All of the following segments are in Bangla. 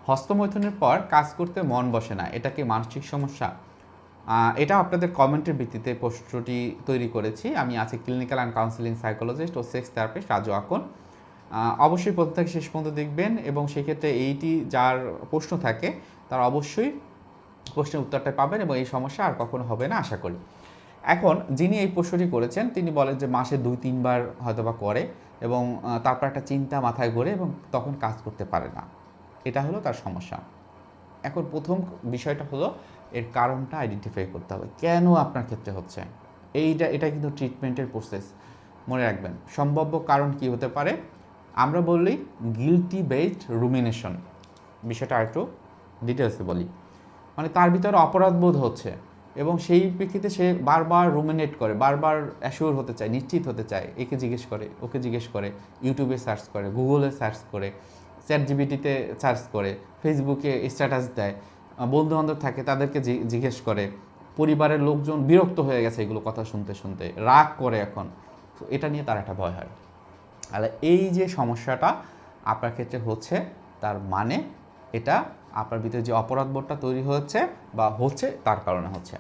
হস্তমৈথুনের পর কাজ করতে মন বসে না, এটা কি মানসিক সমস্যা? এটা আপনাদের কমেন্টের ভিত্তিতে প্রশ্নটি তৈরি করেছি। আমি আছি ক্লিনিক্যাল অ্যান্ড কাউন্সিলিং সাইকোলজিস্ট ও সেক্স থেরাপিস্ট রাজু আকন। অবশ্যই প্রথম থেকে শেষ পর্যন্ত দেখবেন এবং সেক্ষেত্রে এইটি যার প্রশ্ন থাকে তার অবশ্যই প্রশ্নের উত্তরটা পাবেন এবং এই সমস্যা আর কখনো হবে না আশা করি। এখন যিনি এই প্রশ্নটি করেছেন তিনি বলেন যে মাসে 2-3 বার হয়তোবা করে এবং তারপর একটা চিন্তা মাথায় ঘোরে এবং তখন কাজ করতে পারে না। এটা হলো তার সমস্যা। এখন প্রথম বিষয়টা হলো এর কারণটা আইডেন্টিফাই করতে হবে। কেন আপনার ক্ষেত্রে হচ্ছে? এটা কিন্তু ট্রিটমেন্টের প্রসেস। মনে রাখবেন সম্ভাব্য কারণ কি হতে পারে? আমরা বলি গিল্টি বেসড রুমিনেশন। বিষয়টা আরেকটু ডিটেলসে বলি। মানে তার ভিতরে অপরাধবোধ হচ্ছে এবং সেই প্রেক্ষিতে সে বারবার রুমিনেট করে, বারবার অ্যাসিওর হতে চায়, নিশ্চিত হতে চায়। একে জিজ্ঞেস করে, ওকে জিজ্ঞেস করে, ইউটিউবে সার্চ করে, গুগলে সার্চ করে, চ্যাটজিপিটিতে সার্চ করে, ফেসবুকে স্ট্যাটাস দেয়, বন্ধুবান্ধব থাকে তাদেরকে জিজ্ঞেস করে, পরিবারের লোকজন বিরক্ত হয়ে গেছে এগুলো কথা শুনতে শুনতে, রাগ করে এখন। এটা নিয়ে তার একটা ভয় হয়। তাহলে এই যে সমস্যাটা আপনার ক্ষেত্রে হচ্ছে তার মানে এটা আপনার ভিতরে যে অপরাধবোধটা তৈরি হচ্ছে বা হচ্ছে তার কারণে হচ্ছে।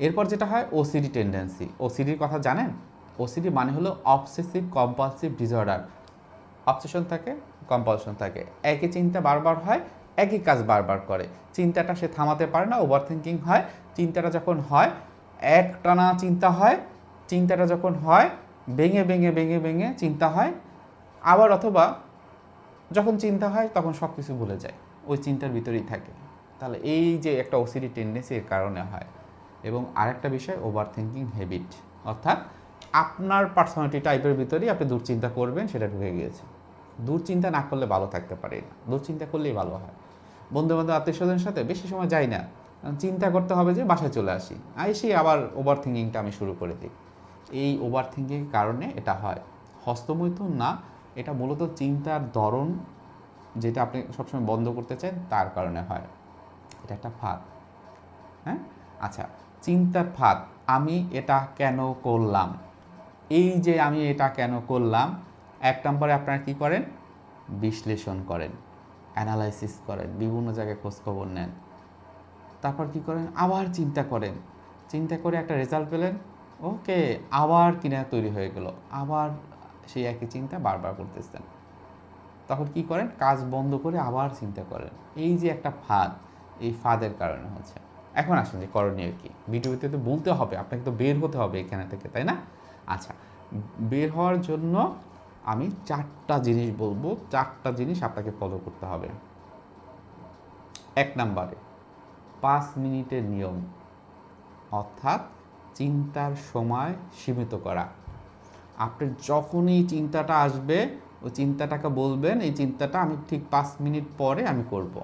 এরপর যেটা হয় ওসিডি টেন্ডেন্সি। ওসিডির কথা জানেন? ওসিডি মানে হলো অবসেসিভ কম্পালসিভ ডিসঅর্ডার। অবসেশন থাকে, কম্পালশন থাকে, একই চিন্তা বারবার হয়, একই কাজ বারবার করে, চিন্তাটা সে থামাতে পারে না, ওভার থিঙ্কিং হয়। চিন্তাটা যখন হয় একটানা চিন্তা হয়, চিন্তাটা যখন হয় ভেঙে ভেঙে ভেঙে ভেঙে চিন্তা হয়, আবার অথবা যখন চিন্তা হয় তখন সব কিছু ভুলে যায়, ওই চিন্তার ভিতরেই থাকে। তাহলে এই যে একটা ওসিডি টেন্ডেন্সি এর কারণে হয়। এবং আরেকটা বিষয় ওভার থিঙ্কিং হ্যাবিট, অর্থাৎ আপনার পার্সোনালিটি টাইপের ভিতরেই আপনি দুশ্চিন্তা করবেন সেটা ঢুকে গিয়েছে। দুশ্চিন্তা না করলে ভালো থাকতে পারি না, দুশ্চিন্তা করলেই ভালো হয়। বন্ধুবান্ধব আত্মীয় স্বজনের সাথে বেশি সময় যাই না, চিন্তা করতে হবে যে বাসায় চলে আসি, এসে আবার ওভার থিঙ্কিংটা আমি শুরু করে দিই। এই ওভার থিঙ্কিংয়ের কারণে এটা হয়। হস্তমৈথুন না, এটা মূলত চিন্তার ধরন যেটা আপনি সবসময় বন্ধ করতে চান তার কারণে হয়। এটা একটা ফাঁদ। হ্যাঁ, আচ্ছা, চিন্তার ফাঁদ। আমি এটা কেন করলাম? এই যে আমি এটা কেন করলাম, 1 নম্বরে আপনারা কী করেন? বিশ্লেষণ করেন, অ্যানালাইসিস করেন, বিভিন্ন জায়গায় খোঁজখবর নেন। তারপর কী করেন? আবার চিন্তা করেন, চিন্তা করে একটা রেজাল্ট পেলেন, ওকে, আবার কিনা তৈরি হয়ে গেল, আবার সেই একই চিন্তা বারবার করতেছেন। তখন কি করেন? কাজ বন্ধ করে আবার চিন্তা করেন। এই যে একটা ফাঁদ, এই ফাঁদের কারণে হচ্ছে। এখন আসেন যে করণীয় কী? ভিডিওতে তো বলতে হবে, আপনাকে তো বের হতে হবে এখানে থেকে, তাই না? আচ্ছা, বের হওয়ার জন্য আমি 4টা জিনিস বলবো, 4টা জিনিস আপনাকে ফলো করতে হবে। 1 নম্বরে 5 মিনিটের নিয়ম, অর্থাৎ চিন্তার সময় সীমিত করা। আপনি যখনই চিন্তাটা আসবে ওই চিন্তাটাকে বলবেন এই চিন্তাটা আমি ঠিক 5 মিনিট পরে আমি করব।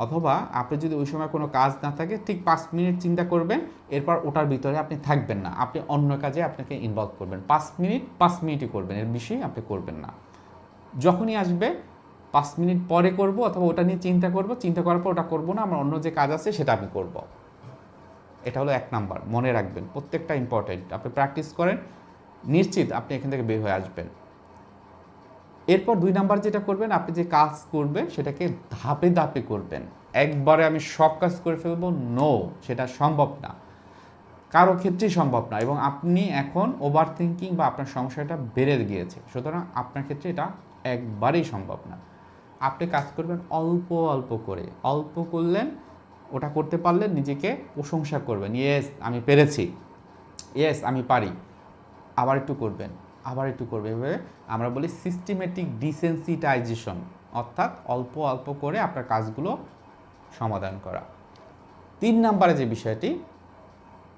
অথবা আপনি যদি ওই সময় কোনো কাজ না থাকে ঠিক 5 মিনিট চিন্তা করবেন, এরপর ওটার ভিতরে আপনি থাকবেন না, আপনি অন্য কাজে আপনাকে ইনভলভ করবেন। 5 মিনিটই করবেন, এর বেশি আপনি করবেন না। যখনই আসবে 5 মিনিট পরে করব অথবা ওটা নিয়ে চিন্তা করব, চিন্তা করার পর ওটা করব না, আমার অন্য যে কাজ আছে সেটা আমি করব। এটা হলো 1 নাম্বার, মনে রাখবেন, প্রত্যেকটা ইম্পর্টেন্ট। আপনি প্র্যাকটিস করেন, নিশ্চিত আপনি এখান থেকে বের হয়ে আসবেন। এরপর 2 নাম্বার যেটা করবেন, আপনি যে কাজ করবেন সেটাকে ধাপে ধাপে করবেন। একবারে আমি সব কাজ করে ফেলবো, নো, সেটা সম্ভব না, কারো ক্ষেত্রেই সম্ভব না। এবং আপনি এখন ওভার থিঙ্কিং বা আপনার সমস্যাটা বেড়ে গিয়েছে, সুতরাং আপনার ক্ষেত্রে এটা একবারেই সম্ভব না। আপনি কাজ করবেন অল্প অল্প করে, অল্প করলেন, ওটা করতে পারলেন নিজেকে প্রশংসা করবেন, ইয়েস আমি পেরেছি, ইয়েস আমি পারি, আবার একটু করবেন, আবার একটু করবে। এভাবে আমরা বলি সিস্টেমেটিক ডিসেন্সিটাইজেশন, অর্থাৎ অল্প অল্প করে আপনার কাজগুলো সমাধান করা। 3 নাম্বারে যে বিষয়টি,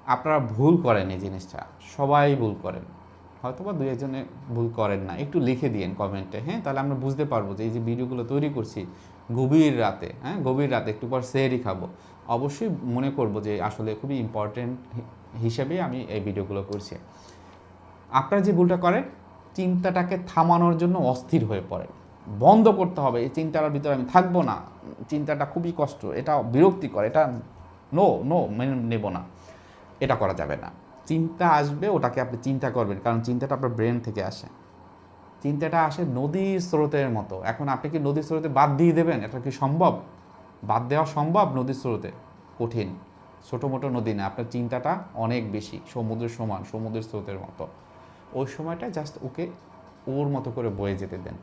আপনারা ভুল করেন এই জিনিসটা, সবাই ভুল করেন, হয়তো বা 2-1 জনে ভুল করেন না, একটু লিখে দিন কমেন্টে, হ্যাঁ, তাহলে আমরা বুঝতে পারবো যে এই যে ভিডিওগুলো তৈরি করছি গভীর রাতে, হ্যাঁ, গভীর রাতে একটু পর সেহরি খাবো, অবশ্যই মনে করব যে আসলে খুবই ইম্পর্টেন্ট হিসেবে আমি এই ভিডিওগুলো করছি। আপনারা যে ভুলটা করেন, চিন্তাটাকে থামানোর জন্য অস্থির হয়ে পড়েন, বন্ধ করতে হবে, এই চিন্তার ভিতরে আমি থাকবো না, চিন্তাটা খুবই কষ্ট, এটা বিরক্তিকর, এটা নো নো মেনে নেব না, এটা করা যাবে না। চিন্তা আসবে, ওটাকে আপনি চিন্তা করবেন, কারণ চিন্তাটা আপনার ব্রেন থেকে আসে। চিন্তাটা আসে নদীর স্রোতের মতো। এখন আপনি কি নদীর স্রোতে বাদ দিয়ে দেবেন? এটা কি সম্ভব? বাদ দেওয়া সম্ভব নদীর স্রোতে? কঠিন। ছোটো মোটো নদী না, আপনার চিন্তাটা অনেক বেশি, সমুদ্রের সমান, সমুদ্রের স্রোতের মতো। ওই সময়টা জাস্ট ওকে ওর মতো করে বয়ে যেতে দেন।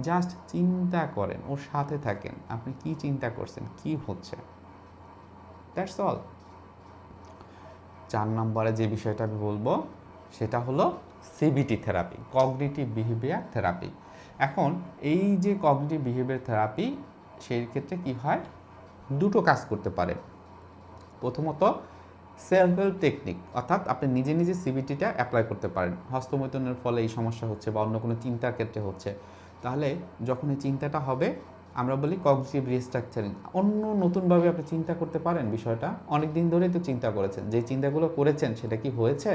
জাস্ট চিন্তা করেন, ওর সাথে থাকেন, আপনি কি চিন্তা করছেন, কি হচ্ছে, দ্যাটস অল। 4 নম্বরে যে বিষয়টা আমি বলবো সেটা হলো CBT therapy, cognitive behaviour therapy. এখন এই যে কগনিটিভ বিহেভিয়ার থেরাপি, সেই ক্ষেত্রে কি হয়, দুটো কাজ করতে পারে। প্রথমত সেলফ হেল্প টেকনিক, অর্থাৎ আপনি নিজে নিজে সিবিটিটা অ্যাপ্লাই করতে পারেন। হস্তমৈথুনের ফলে এই সমস্যা হচ্ছে বা অন্য কোনো চিন্তার ক্ষেত্রে হচ্ছে, তাহলে যখন এই চিন্তাটা হবে আমরা বলি কগনিটিভ রিস্ট্রাকচারিং। অন্য নতুনভাবে আপনি চিন্তা করতে পারেন বিষয়টা। অনেক দিন ধরেই তো চিন্তা করেছেন, যে চিন্তাগুলো করেছেন সেটা কি হয়েছে?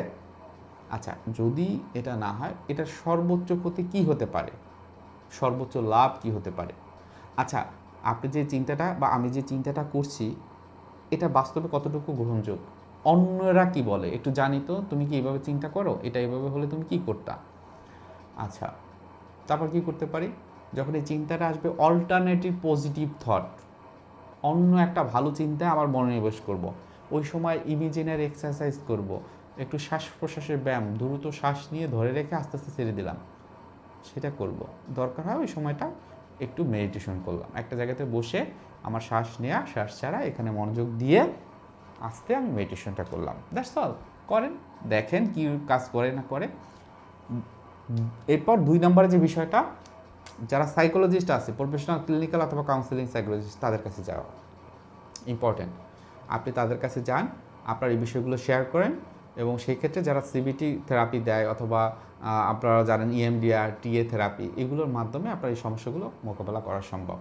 আচ্ছা, যদি এটা না হয়, এটার সর্বোচ্চ ক্ষতি কী হতে পারে, সর্বোচ্চ লাভ কি হতে পারে? আচ্ছা, আপনি যে চিন্তাটা বা আমি যে চিন্তাটা করছি, এটা বাস্তবে কতটুকু গ্রহণযোগ্য, অন্যরা কি বলে একটু জানি তো, তুমি কি এইভাবে চিন্তা করো, এটা এইভাবে হলে তুমি কি করতা? আচ্ছা, তারপর কি করতে পারি, যখন এই চিন্তাটা আসবে অল্টারনেটিভ পজিটিভ থট, অন্য একটা ভালো চিন্তা আবার মনোনিবেশ করব। ওই সময় ইমিজিনারি এক্সারসাইজ করব, একটু শ্বাস প্রশ্বাসের ব্যায়াম, দ্রুত শ্বাস নিয়ে ধরে রেখে আস্তে আস্তে ছেড়ে দিলাম, সেটা করব। দরকার হয় ওই সময়টা একটু মেডিটেশন করলাম, একটা জায়গাতে বসে আমার শ্বাস নেওয়া শ্বাস ছাড়া এখানে মনোযোগ দিয়ে আস্তে আমি মেডিটেশনটা করলাম, দ্যাটস অল। করেন, দেখেন কি কাজ করে না করে। এরপর 2 নম্বরে যে বিষয়টা, যারা সাইকোলজিস্ট আছে, প্রফেশনাল ক্লিনিক্যাল অথবা কাউন্সিলিং সাইকোলজিস্ট, তাদের কাছে যাওয়া ইম্পর্টেন্ট। আপনি তাদের কাছে যান, আপনার এই বিষয়গুলো শেয়ার করেন, এবং সেই ক্ষেত্রে যারা সিবিটি থেরাপি দেয় অথবা আপনারা জানেন ইএমডিআর, টিএ থেরাপি, এগুলোর মাধ্যমে আপনার এই সমস্যাগুলো মোকাবেলা করা সম্ভব।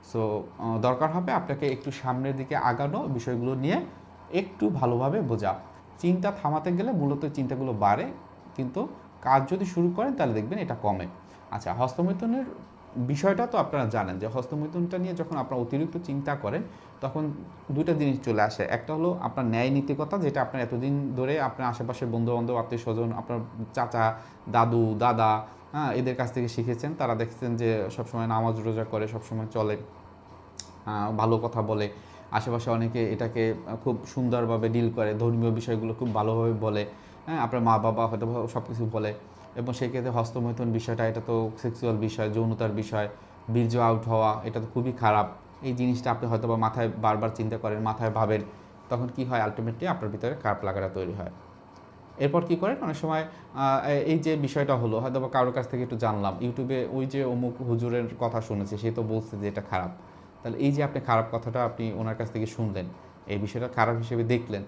সো দরকার হবে আপনাকে একটু সামনের দিকে আগানো, বিষয়গুলো নিয়ে একটু ভালোভাবে বোঝা। চিন্তা থামাতে গেলে মূলত চিন্তাগুলো বাড়ে, কিন্তু কাজ যদি শুরু করেন তাহলে দেখবেন এটা কমে। আচ্ছা, হস্তমৈথুনের বিষয়টা তো আপনারা জানেন যে হস্তমৈথুনটা নিয়ে যখন আপনারা অতিরিক্ত চিন্তা করেন, তখন দুইটা জিনিস চলে আসে। একটা হলো আপনার ন্যায় নীতিকতা, যেটা আপনার এতদিন ধরে আপনার আশেপাশের বন্ধুবান্ধব, আত্মীয় স্বজন, আপনার চাচা, দাদু, দাদা, হ্যাঁ, এদের কাছ থেকে শিখেছেন। তারা দেখছেন যে সবসময় নামাজ রোজা করে, সবসময় চলে, ভালো কথা বলে, আশেপাশে অনেকে এটাকে খুব সুন্দরভাবে ডিল করে, ধর্মীয় বিষয়গুলো খুব ভালোভাবে বলে, হ্যাঁ, আপনার মা বাবা হয়তো সব কিছু বলে। এবং সেই ক্ষেত্রে হস্তমৈথুন বিষয়টা, এটা তো সেক্সুয়াল বিষয়, যৌনতার বিষয়, বীর্য আউট হওয়া, এটা তো খুবই খারাপ। এই জিনিসটা আপনি হয়তো বা মাথায় বারবার চিন্তা করেন, মাথায় ভাবেন, তখন কি হয়, আলটিমেটলি আপনার ভিতরে খারাপ লাগাটা তৈরি হয়। এরপর কি করেন, অনেক সময় এই যে বিষয়টা হলো, হয়তো বা কারোর কাছ থেকে একটু জানলাম, ইউটিউবে ওই যে অমুক হুজুরের কথা শুনেছে, সে তো বলছে যে এটা খারাপ, তাহলে এই যে আপনি খারাপ কথাটা আপনি ওনার কাছ থেকে শুনলেন, এই বিষয়টা খারাপ হিসেবে দেখলেন,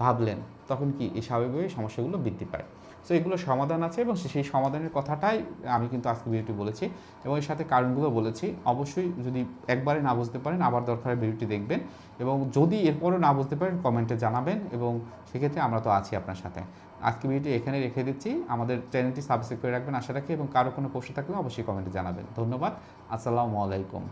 ভাবলেন, তখন কি এই স্বাভাবিকভাবেই সমস্যাগুলো বৃদ্ধি পায়। সো এগুলো সমাধান আছে, এবং সেই সমাধানের কথাটাই আমি কিন্তু আজকে ভিডিওটি বলেছি, এবং এর সাথে কারণগুলো বলেছি। অবশ্যই যদি একবারে না বুঝতে পারেন, আবার দরকার ভিডিওটি দেখবেন, এবং যদি এরপরও না বুঝতে পারেন কমেন্টে জানাবেন, এবং সেক্ষেত্রে আমরা তো আছি আপনার সাথে। আজকে ভিডিওটি এখানে রেখে দিচ্ছি, আমাদের চ্যানেলটি সাবস্ক্রাইব করে রাখবেন আশা রাখি, এবং কারো কোনো প্রশ্ন থাকলে অবশ্যই কমেন্টে জানাবেন। ধন্যবাদ, আসসালামু আলাইকুম।